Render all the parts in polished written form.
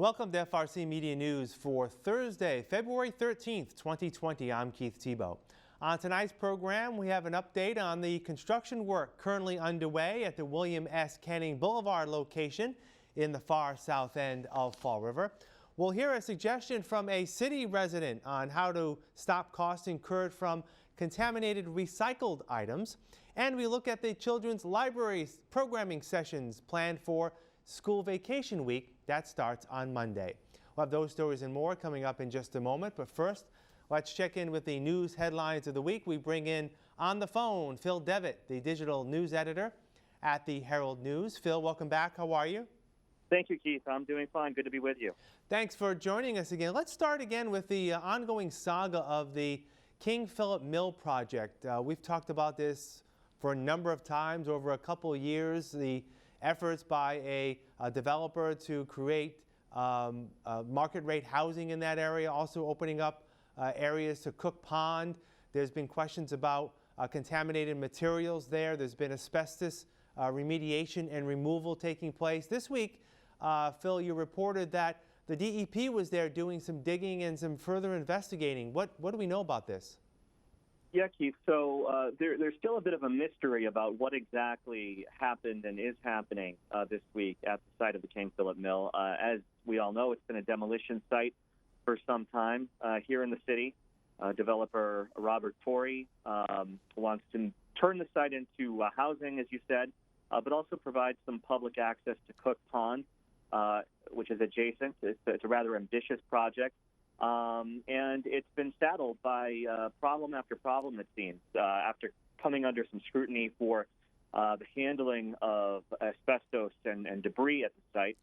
Welcome to FRC Media News for Thursday, February 13th, 2020. I'm Keith Tebow. On tonight's program, we have an update on the construction work currently underway at the William S. Canning Boulevard location in the far south end of Fall River. We'll hear a suggestion from a city resident on how to stop costs incurred from contaminated recycled items. And we look at the children's library's programming sessions planned for school vacation week. That starts on Monday. We'll have those stories and more coming up in just a moment. But first, let's check in with the news headlines of the week. We bring in on the phone Phil Devitt, the digital news editor at the Herald News. Phil, welcome back. How are you? Thank you, Keith. I'm doing fine. Good to be with you. Thanks for joining us again. Let's start again with the ongoing saga of the King Phillip Mill project. We've talked about this for a number of times over a couple of years. The efforts by a developer to create market rate housing in that area, also opening up areas to Cook Pond. There's been questions about contaminated materials there. There's been asbestos remediation and removal taking place. This week, Phil, you reported that the DEP was there doing some digging and some further investigating. What do we know about this? Yeah, Keith. So there's still a bit of a mystery about what exactly happened and is happening this week at the site of the King Phillip Mill. As we all know, it's been a demolition site for some time here in the city. Developer Robert Torrey wants to turn the site into housing, as you said, but also provide some public access to Cook Pond, which is adjacent. It's a rather ambitious project. And it's been saddled by problem after problem, it seems, after coming under some scrutiny for the handling of asbestos and debris at the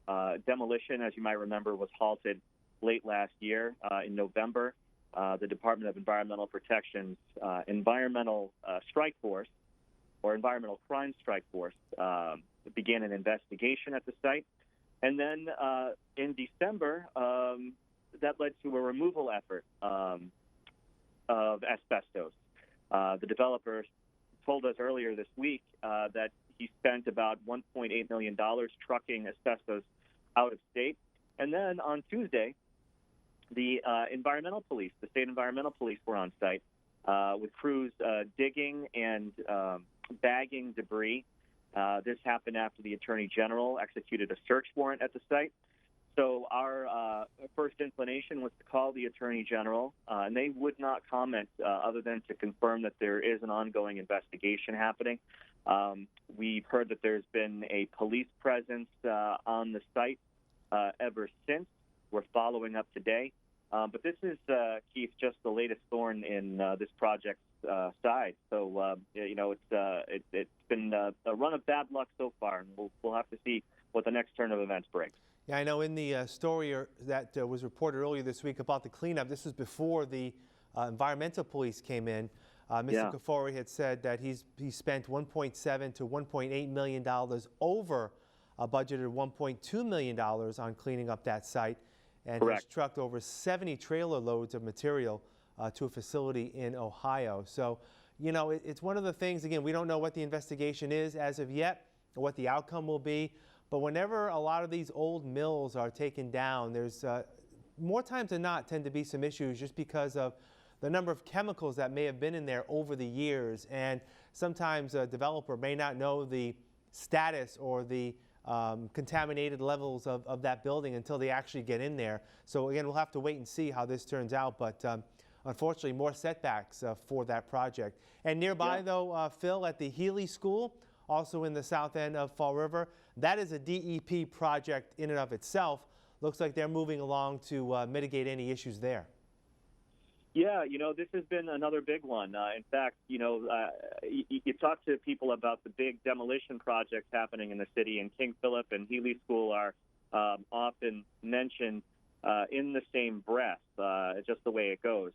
site. Demolition, as you might remember, was halted late last year in November. The Department of Environmental Protection's Environmental Strike Force, or Environmental Crime Strike Force, began an investigation at the site. And then in December, that led to a removal effort of asbestos. The developer told us earlier this week that he spent about $1.8 million trucking asbestos out of state. And then on Tuesday, the environmental police, the state environmental police, were on site with crews digging and bagging debris. This happened after the Attorney General executed a search warrant at the site. So our first inclination was to call the Attorney General, and they would not comment other than to confirm that there is an ongoing investigation happening. We've heard that there's been a police presence on the site ever since. We're following up today. But this is, Keith, just the latest thorn in this project's side. So, it's been a run of bad luck so far, and we'll have to see what the next turn of events brings. Yeah, I know in the story that was reported earlier this week about the cleanup, this was before the environmental police came in. Mr. Kafori had said that he spent $1.7 to $1.8 million over a budgeted $1.2 million on cleaning up that site. And he's trucked over 70 trailer loads of material to a facility in Ohio. So, you know, it's one of the things, again, we don't know what the investigation is as of yet, or what the outcome will be. But whenever a lot of these old mills are taken down, there's more times than not tend to be some issues just because of the number of chemicals that may have been in there over the years. And sometimes a developer may not know the status or the contaminated levels of that building until they actually get in there. So again, we'll have to wait and see how this turns out. But unfortunately, more setbacks for that project. And nearby, though, Phil, at the Healy School, also in the south end of Fall River, that is a DEP project in and of itself. Looks like they're moving along to mitigate any issues there. Yeah, you know, this has been another big one. In fact, you know, you talk to people about the big demolition projects happening in the city, and King Phillip and Healy School are often mentioned in the same breath, just the way it goes.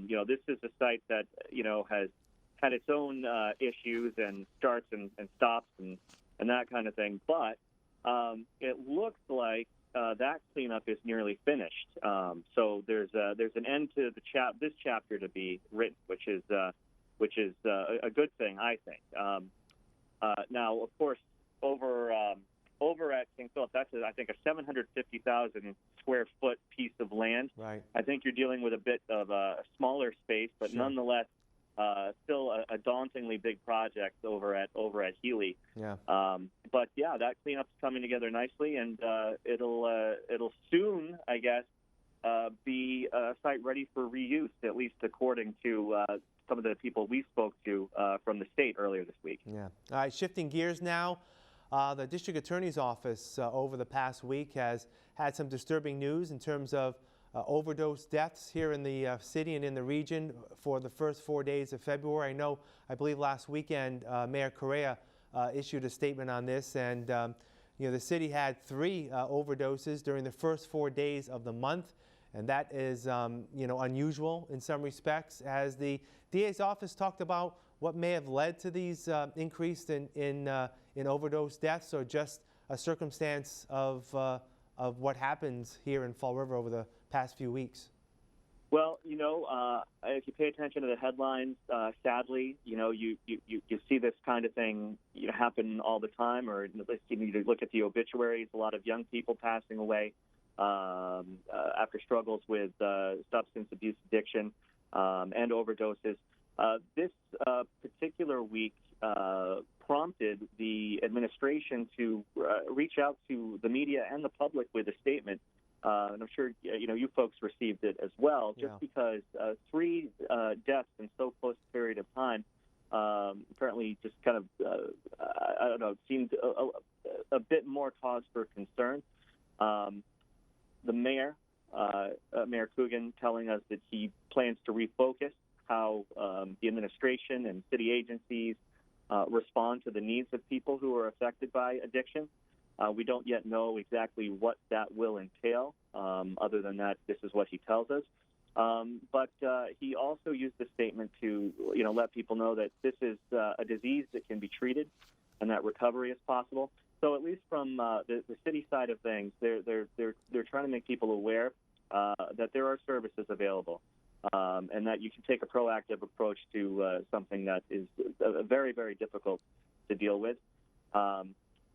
You know, this is a site that, you know, has had its own issues and starts and stops and that kind of thing. But it looks like that cleanup is nearly finished. So there's an end to this chapter to be written, which is a good thing, I think. Now, of course, over at King Phillip, that's I think, a 750,000 square foot piece of land. Right. I think you're dealing with a bit of a smaller space, but Sure. nonetheless, still a dauntingly big project over at Healy. Yeah. But yeah, that cleanup's coming together nicely, and it'll soon, I guess, be a site ready for reuse, at least according to some of the people we spoke to from the state earlier this week. Yeah. All right, shifting gears now. The district attorney's office over the past week has had some disturbing news in terms of overdose deaths here in the city and in the region for the first 4 days of February. I believe last weekend Mayor Correa issued a statement on this, and the city had 3 overdoses during the first 4 days of the month, and that is unusual in some respects. Has the DA's office talked about what may have led to these increase in overdose deaths, or just a circumstance of what happens here in Fall River over the past few weeks? Well, if you pay attention to the headlines, sadly, you see this kind of thing happen all the time, or at least you need to look at the obituaries. A lot of young people passing away after struggles with substance abuse addiction and overdoses. This particular week prompted the administration to reach out to the media and the public with a statement. And I'm sure you folks received it as well, just because 3 deaths in so close a period of time apparently just kind of, I don't know, seemed a bit more cause for concern. The mayor, Mayor Coogan, telling us that he plans to refocus how the administration and city agencies respond to the needs of people who are affected by addiction. We don't yet know exactly what that will entail. Other than that, this is what he tells us. But he also used the statement to, let people know that this is a disease that can be treated and that recovery is possible. So at least from the city side of things, they're trying to make people aware that there are services available, and that you can take a proactive approach to something that is very, very difficult to deal with.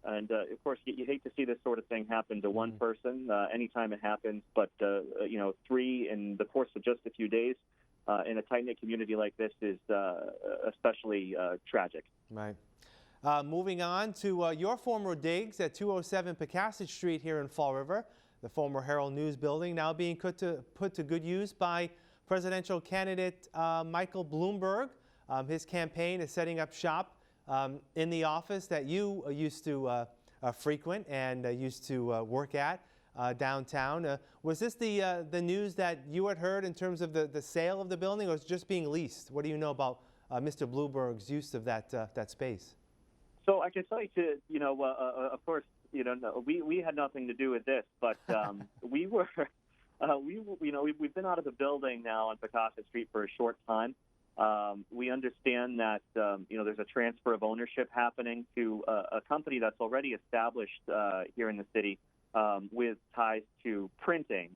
And of course, you hate to see this sort of thing happen to one person anytime it happens, but 3 in the course of just a few days in a tight-knit community like this is especially tragic. Right. Moving on to your former digs at 207 Pecasset Street here in Fall River, the former Herald News building now being put to good use by presidential candidate Michael Bloomberg. His campaign is setting up shop in the office that you used to frequent and used to work at downtown. Was this the news that you had heard in terms of the sale of the building, or is it just being leased? What do you know about Mr. Bloomberg's use of that space? So I can tell you, of course, we had nothing to do with this, but we've been out of the building now on Pecasset Street for a short time. We understand that, there's a transfer of ownership happening to a company that's already established here in the city with ties to printing.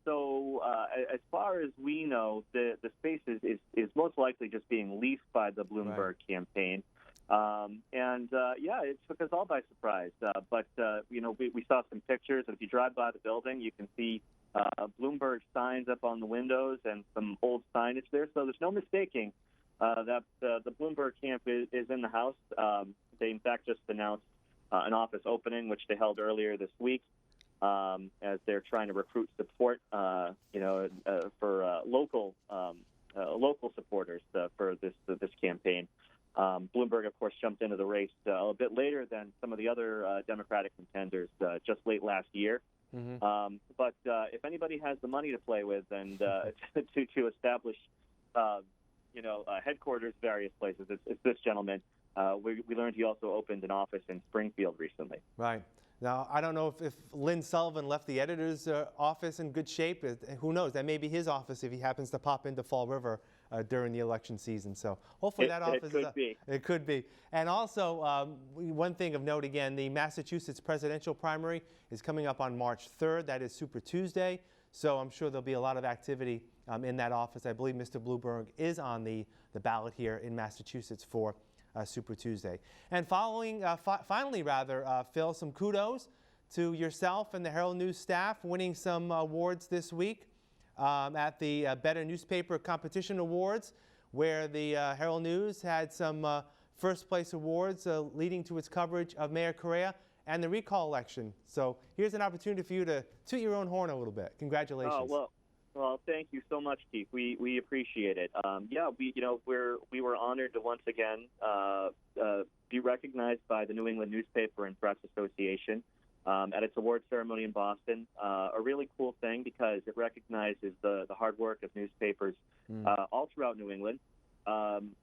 So as far as we know, the space is most likely just being leased by the Bloomberg campaign. It took us all by surprise. But we saw some pictures. If you drive by the building, you can see Bloomberg signs up on the windows and some old signage there. So there's no mistaking that the Bloomberg camp is in the house. They, in fact, just announced an office opening, which they held earlier this week, as they're trying to recruit support, for local supporters for this campaign. Bloomberg, of course, jumped into the race a bit later than some of the other Democratic contenders just late last year. Mm-hmm. But if anybody has the money to play with and to establish, headquarters various places, it's this gentleman. We learned he also opened an office in Springfield recently. Right. Now, I don't know if Lynn Sullivan left the editor's office in good shape. Who knows? That may be his office if he happens to pop into Fall River during the election season. So hopefully that office could be. It could be. And also, one thing of note again, the Massachusetts presidential primary is coming up on March 3rd. That is Super Tuesday. So I'm sure there'll be a lot of activity in that office. I believe Mr. Bloomberg is on the ballot here in Massachusetts for Super Tuesday. And finally, Phil, some kudos to yourself and the Herald News staff winning some awards this week at the Better Newspaper Competition Awards, where the Herald News had some first place awards leading to its coverage of Mayor Correa and the recall election. So here's an opportunity for you to toot your own horn a little bit. Congratulations. Oh, well, thank you so much, Keith. We appreciate it. Yeah, we were honored to once again be recognized by the New England Newspaper and Press Association at its award ceremony in Boston. A really cool thing because it recognizes the hard work of newspapers all throughout New England.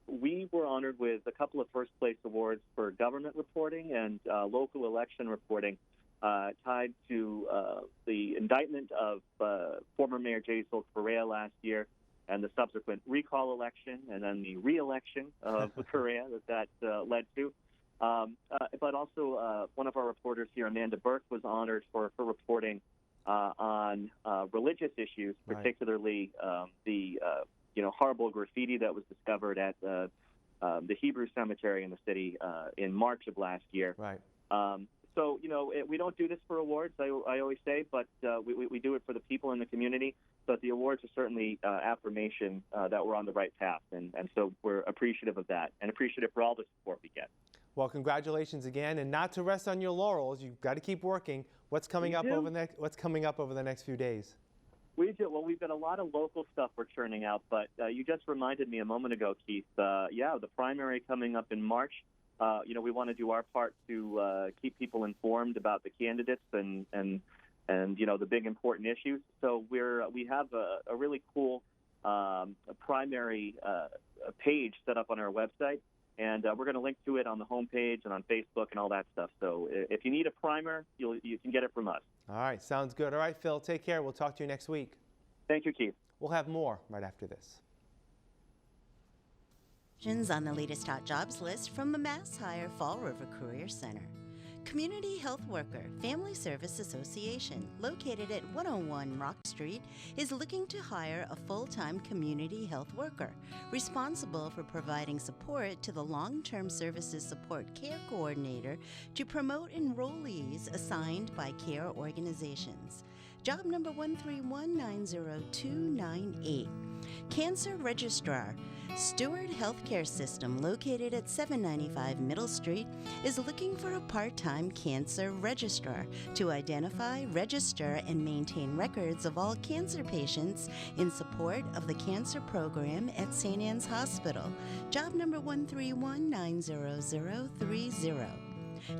We were honored with a couple of first-place awards for government reporting and local election reporting tied to the indictment of former Mayor Jason Correa last year and the subsequent recall election and then the re-election of Correa that led to. But also one of our reporters here, Amanda Burke, was honored for reporting on religious issues, particularly the horrible graffiti that was discovered at the Hebrew cemetery in the city in March of last year. Right. So, we don't do this for awards, I always say, but we do it for the people in the community. But the awards are certainly affirmation that we're on the right path. And so we're appreciative of that and appreciative for all the support we get. Well, congratulations again. And not to rest on your laurels, you've got to keep working. What's coming up over the next few days? We do. Well, we've got a lot of local stuff we're churning out, but you just reminded me a moment ago, Keith. The primary coming up in March. We want to do our part to keep people informed about the candidates and the big important issues. So we have a really cool primary page set up on our website, and we're going to link to it on the homepage and on Facebook and all that stuff. So if you need a primer, you can get it from us. All right, sounds good. All right, Phil, take care. We'll talk to you next week. Thank you, Keith. We'll have more right after this. On the latest hot jobs list from the Mass Hire Fall River Career Center. Community Health Worker Family Service Association, located at 101 Rock Street, is looking to hire a full-time community health worker responsible for providing support to the Long-Term Services Support Care Coordinator to promote enrollees assigned by care organizations. Job number 131-90298. Cancer Registrar. Steward Healthcare System, located at 795 Middle Street, is looking for a part-time cancer registrar to identify, register, and maintain records of all cancer patients in support of the cancer program at St. Anne's Hospital. Job number 131-90030.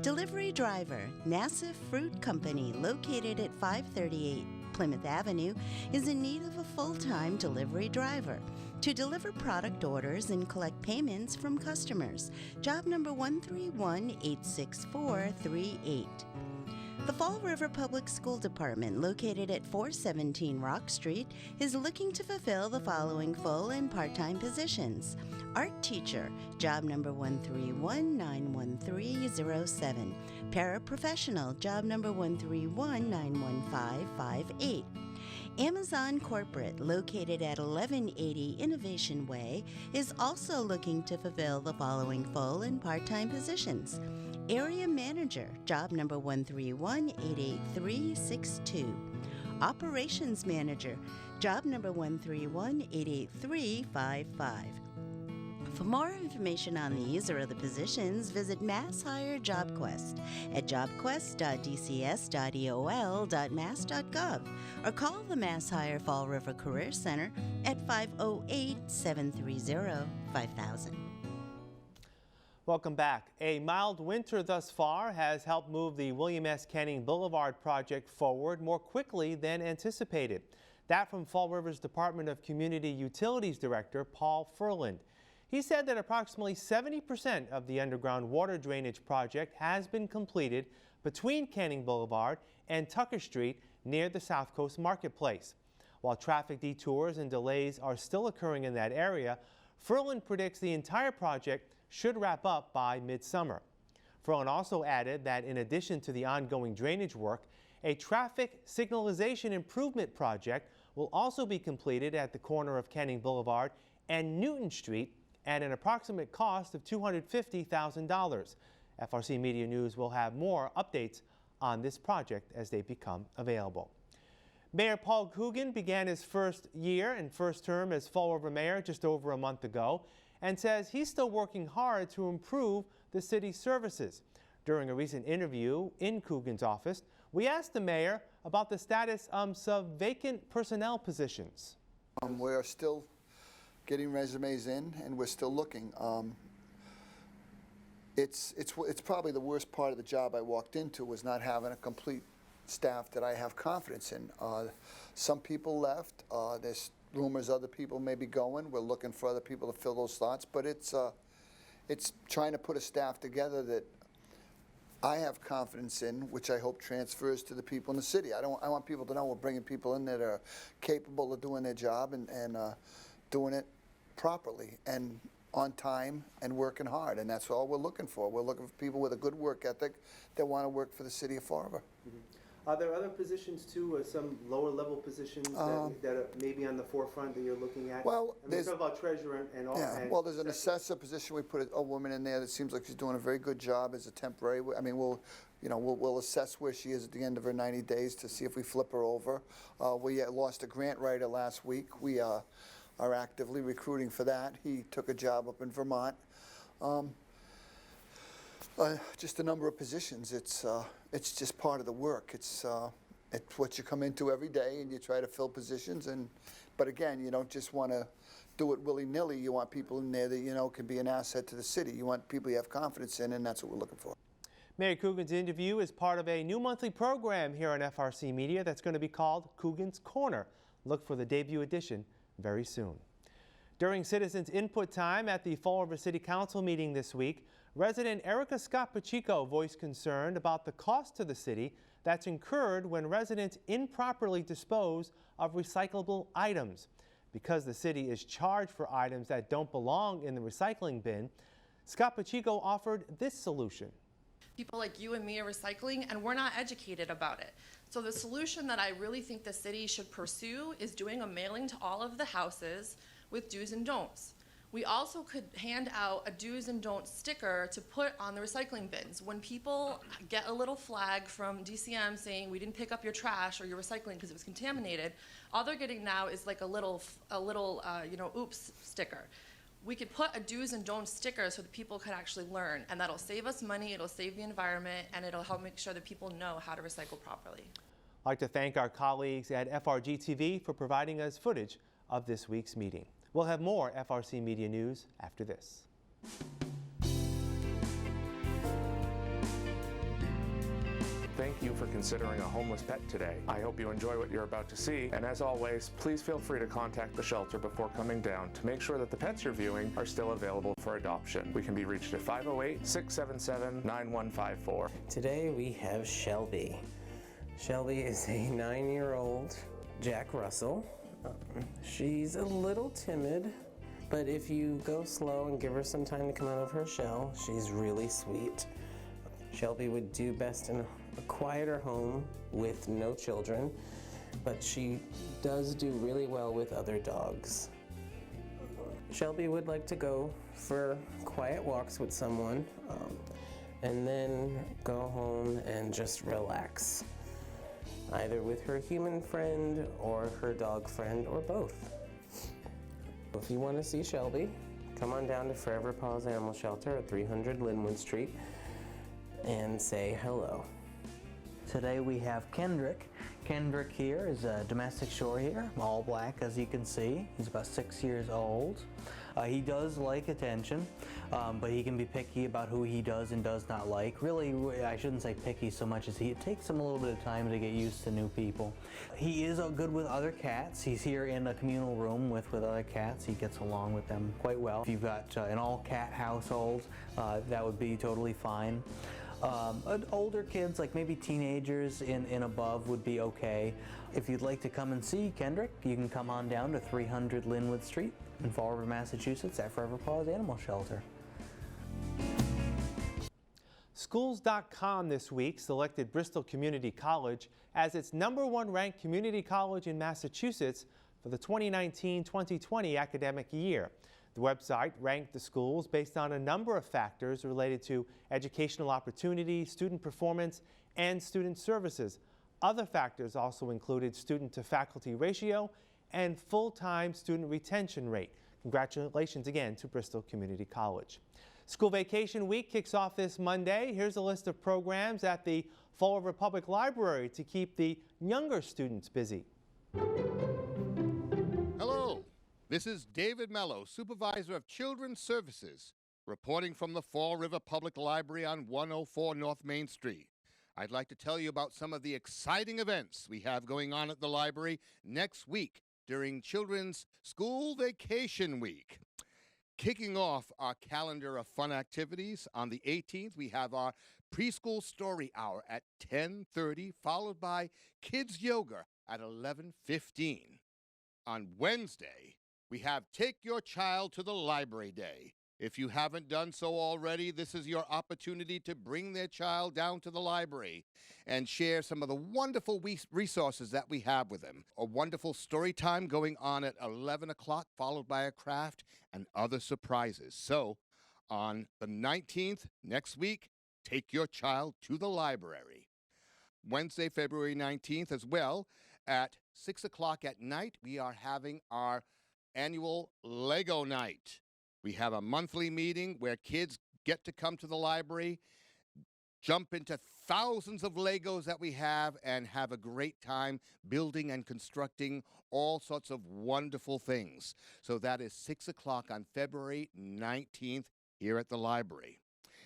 Delivery driver, Nassif Fruit Company, located at 538 Plymouth Avenue, is in need of a full-time delivery driver to deliver product orders and collect payments from customers. Job number 131-86438. The Fall River Public School Department, located at 417 Rock Street, is looking to fulfill the following full and part-time positions. Art teacher, job number 131-91307. Paraprofessional, job number 131-91558. Amazon Corporate, located at 1180 Innovation Way, is also looking to fulfill the following full and part-time positions. Area Manager, job number 131-88362. Operations Manager, job number 131-88355. For more information on these or other positions, visit Mass Hire JobQuest at jobquest.dcs.eol.mass.gov or call the Mass Hire Fall River Career Center at 508-730-5000. Welcome back. A mild winter thus far has helped move the William S. Canning Boulevard project forward more quickly than anticipated. That from Fall River's Department of Community Utilities Director Paul Ferland. He said that approximately 70% of the underground water drainage project has been completed between Canning Boulevard and Tucker Street near the South Coast Marketplace. While traffic detours and delays are still occurring in that area, Ferland predicts the entire project should wrap up by midsummer. Ferland also added that in addition to the ongoing drainage work, a traffic signalization improvement project will also be completed at the corner of Canning Boulevard and Newton Street at an approximate cost of $250,000. FRC Media News will have more updates on this project as they become available. Mayor Paul Coogan began his first year and first term as Fall River Mayor just over a month ago and says he's still working hard to improve the city's services. During a recent interview in Coogan's office, we asked the mayor about the status of some vacant personnel positions. We're still getting resumes in, and we're still looking. It's probably the worst part of the job I walked into was not having a complete staff that I have confidence in. Some people left. There's rumors other people may be going. We're looking for other people to fill those slots, but it's trying to put a staff together that I have confidence in, which I hope transfers to the people in the city. I want people to know we're bringing people in that are capable of doing their job and doing it properly and on time and working hard, and that's all we're looking for. We're looking for people with a good work ethic that want to work for the city of Fall River. Are there other positions too, some lower level positions that are maybe on the forefront that you're looking at? Well, there's about treasurer and all. Yeah, well, there's an assessor position. We put a woman in there that seems like she's doing a very good job as a temporary. I mean, we'll assess where she is at the end of her 90 days to see if we flip her over. We lost a grant writer last week. We are actively recruiting for that. He took a job up in Vermont. Just a number of positions. It's just part of the work. It's what you come into every day, and you try to fill positions. But again, you don't just want to do it willy-nilly. You want people in there that can be an asset to the city. You want people you have confidence in, and that's what we're looking for. Mayor Coogan's interview is part of a new monthly program here on FRC Media that's going to be called Coogan's Corner. Look for the debut edition very soon. During citizens' input time at the Fall River City Council meeting this week, resident Erica Scott Pacheco voiced concern about the cost to the city that's incurred when residents improperly dispose of recyclable items. Because the city is charged for items that don't belong in the recycling bin, Scott Pacheco offered this solution. People like you and me are recycling, and we're not educated about it. So the solution that I really think the city should pursue is doing a mailing to all of the houses with do's and don'ts. We also could hand out a do's and don'ts sticker to put on the recycling bins. When people get a little flag from DCM saying we didn't pick up your trash or your recycling because it was contaminated, all they're getting now is like a little oops sticker. We could put a do's and don'ts sticker so that people could actually learn, and that'll save us money, it'll save the environment, and it'll help make sure that people know how to recycle properly. I'd like to thank our colleagues at FRG TV for providing us footage of this week's meeting. We'll have more FRC Media News after this. Thank you for considering a homeless pet today. I hope you enjoy what you're about to see, and as always, please feel free to contact the shelter before coming down to make sure that the pets you're viewing are still available for adoption. We can be reached at 508-677-9154. Today we have Shelby. Shelby is a 9-year-old Jack Russell. She's a little timid, but if you go slow and give her some time to come out of her shell, she's really sweet. Shelby would do best in a quieter home with no children, but she does do really well with other dogs. Shelby would like to go for quiet walks with someone, and then go home and just relax, either with her human friend or her dog friend or both. If you want to see Shelby, come on down to Forever Paws Animal Shelter at 300 Linwood Street and say hello. Today we have Kendrick. Kendrick here is a domestic short hair, all black as you can see. He's about 6 years old. He does like attention, but he can be picky about who he does and does not like. Really, I shouldn't say picky so much as it takes him a little bit of time to get used to new people. He is good with other cats. He's here in a communal room with other cats. He gets along with them quite well. If you've got an all-cat household, that would be totally fine. Older kids, like maybe teenagers and above, would be okay. If you'd like to come and see Kendrick, you can come on down to 300 Linwood Street in Fall River, Massachusetts at Forever Paws Animal Shelter. Schools.com this week selected Bristol Community College as its #1 ranked community college in Massachusetts for the 2019-2020 academic year. The website ranked the schools based on a number of factors related to educational opportunity, student performance, and student services. Other factors also included student-to-faculty ratio and full-time student retention rate. Congratulations again to Bristol Community College. School vacation week kicks off this Monday. Here's a list of programs at the Fall River Public Library to keep the younger students busy. Hello, this is David Mello, Supervisor of Children's Services, reporting from the Fall River Public Library on 104 North Main Street. I'd like to tell you about some of the exciting events we have going on at the library next week during Children's School Vacation Week. Kicking off our calendar of fun activities, on the 18th, we have our preschool story hour at 10:30, followed by kids yoga at 11:15. On Wednesday, we have Take Your Child to the Library Day. If you haven't done so already, this is your opportunity to bring their child down to the library and share some of the wonderful resources that we have with them. A wonderful story time going on at 11 o'clock, followed by a craft and other surprises. So, on the 19th, next week, take your child to the library. Wednesday, February 19th as well, at 6 o'clock at night, we are having our annual Lego night. We have a monthly meeting where kids get to come to the library, jump into thousands of Legos that we have, and have a great time building and constructing all sorts of wonderful things. So that is 6 o'clock on February 19th here at the library.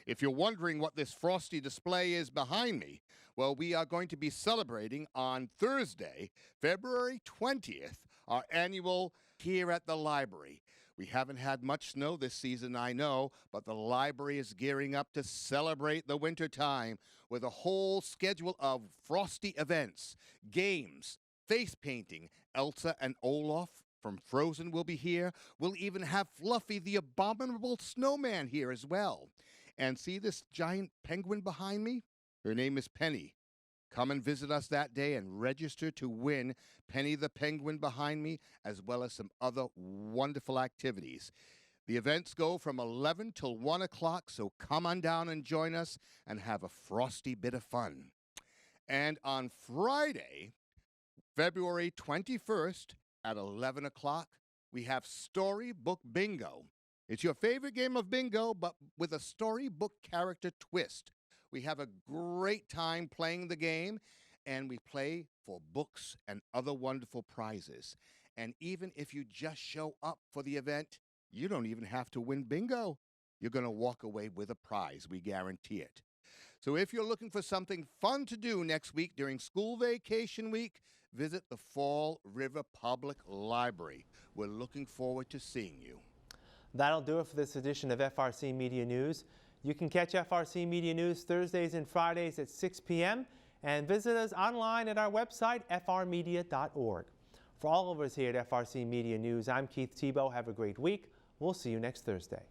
If you're wondering what this frosty display is behind me, well, we are going to be celebrating on Thursday, February 20th, our annual here at the library. We haven't had much snow this season, I know, but the library is gearing up to celebrate the winter time with a whole schedule of frosty events, games, face painting. Elsa and Olaf from Frozen will be here. We'll even have Fluffy the Abominable Snowman here as well. And see this giant penguin behind me? Her name is Penny. Come and visit us that day and register to win Penny the Penguin behind me, as well as some other wonderful activities. The events go from 11 till 1 o'clock, so come on down and join us and have a frosty bit of fun. And on Friday, February 21st at 11 o'clock, we have Storybook Bingo. It's your favorite game of bingo, but with a storybook character twist. We have a great time playing the game, and we play for books and other wonderful prizes. And even if you just show up for the event, you don't even have to win bingo. You're going to walk away with a prize. We guarantee it. So if you're looking for something fun to do next week during school vacation week, visit the Fall River Public Library. We're looking forward to seeing you. That'll do it for this edition of FRC Media News. You can catch FRC Media News Thursdays and Fridays at 6 p.m. and visit us online at our website, frmedia.org. For all of us here at FRC Media News, I'm Keith Tebow. Have a great week. We'll see you next Thursday.